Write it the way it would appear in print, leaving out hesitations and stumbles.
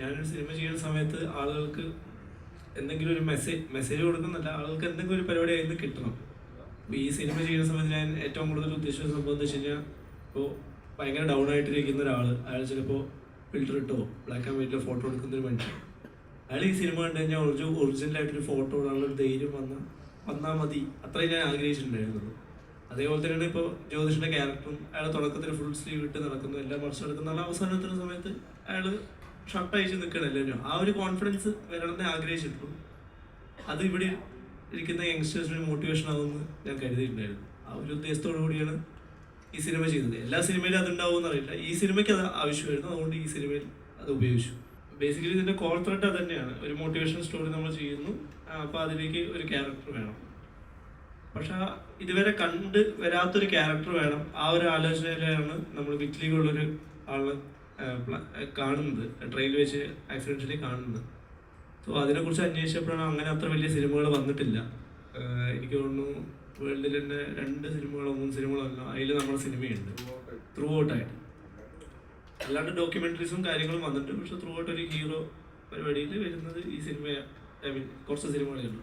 ഞാനൊരു സിനിമ ചെയ്യുന്ന സമയത്ത് ആളുകൾക്ക് എന്തെങ്കിലും ഒരു മെസ്സേജ് കൊടുക്കുന്നില്ല, ആളുകൾക്ക് എന്തെങ്കിലും ഒരു പരിപാടി അതിൽ നിന്ന് കിട്ടണം. അപ്പോൾ ഈ സിനിമ ചെയ്യുന്ന സമയത്ത് ഞാൻ ഏറ്റവും കൂടുതൽ ഉദ്ദേശിച്ച സംഭവം എന്ന് വെച്ച് കഴിഞ്ഞാൽ, ഇപ്പോൾ ഭയങ്കര ഡൗൺ ആയിട്ടിരിക്കുന്ന ഒരാൾ, അയാൾ ചിലപ്പോൾ ഫിൽറ്റർ ഇട്ടോ ബ്ലാക്ക് ആൻഡ് വൈറ്റിലോ ഫോട്ടോ എടുക്കുന്നൊരു മനുഷ്യൻ, അയാൾ ഈ സിനിമ കണ്ടു കഴിഞ്ഞാൽ ഒറിജിനലായിട്ടൊരു ഫോട്ടോ ഇടാനുള്ള ഒരു ധൈര്യം വന്നാൽ മതി, അത്രയും ഞാൻ ആഗ്രഹിച്ചിട്ടുണ്ടായിരുന്നുള്ളൂ. അതേപോലെ തന്നെയാണ് ഇപ്പോൾ ജ്യോതിഷിൻ്റെ ക്യാരക്ടറും. അയാൾ തുടക്കത്തിൽ ഫുൾ സ്ലീവ് ഇട്ട് നടക്കുന്നു, എല്ലാം മറിച്ച് നടക്കുന്ന അവസാനത്തിന് സമയത്ത് അയാൾ ഷർട്ട് അയച്ച് നിൽക്കണം എല്ലാവരും. ആ ഒരു കോൺഫിഡൻസ് വരണമെന്ന് ആഗ്രഹിച്ചിട്ടുള്ളൂ. അത് ഇവിടെ ഇരിക്കുന്ന യങ്സ്റ്റേഴ്സിന് മോട്ടിവേഷൻ ആവുമെന്ന് ഞാൻ കരുതിയിട്ടുണ്ടായിരുന്നു. ആ ഒരു ഉദ്ദേശത്തോടു കൂടിയാണ് ഈ സിനിമ ചെയ്തത്. എല്ലാ സിനിമയിലും അതുണ്ടാവുമെന്ന് അറിയില്ല, ഈ സിനിമയ്ക്ക് അത് ആവശ്യമായിരുന്നു, അതുകൊണ്ട് ഈ സിനിമയിൽ അത് ഉപയോഗിച്ചു. ബേസിക്കലി ഇതിൻ്റെ കോൾ ത്രെഡ് അത് തന്നെയാണ്. ഒരു മോട്ടിവേഷൻ സ്റ്റോറി നമ്മൾ ചെയ്യുന്നു, അപ്പോൾ അതിലേക്ക് ഒരു ക്യാരക്ടർ വേണം. പക്ഷെ ഇതുവരെ കണ്ട് വരാത്തൊരു ക്യാരക്ടർ വേണം. ആ ഒരു ആലോചനയിലാണ് നമ്മൾ വിറ്റ്ലിക്കുള്ളൊരു ആള് കാണുന്നത്, ട്രെയിനിൽ വെച്ച് ആക്സിഡൻ്റലി കാണുന്നത്. സോ അതിനെക്കുറിച്ച് അന്വേഷിച്ചപ്പോഴാണ് അങ്ങനെ അത്ര വലിയ സിനിമകൾ വന്നിട്ടില്ല. എനിക്ക് തോന്നുന്നു വേൾഡിൽ തന്നെ 2 സിനിമകളോ 3 സിനിമകളോ അല്ല, അതിൽ നമ്മുടെ സിനിമയുണ്ട് ത്രൂ ഔട്ടായിട്ട്. അല്ലാണ്ട് ഡോക്യുമെൻ്ററീസും കാര്യങ്ങളും വന്നിട്ടുണ്ട്, പക്ഷെ ത്രൂ ഔട്ട് ഒരു ഹീറോ പരിപാടിയിൽ വരുന്നത് ഈ സിനിമ, ഐ മീൻ കുറച്ച് സിനിമകളേ ഉള്ളൂ.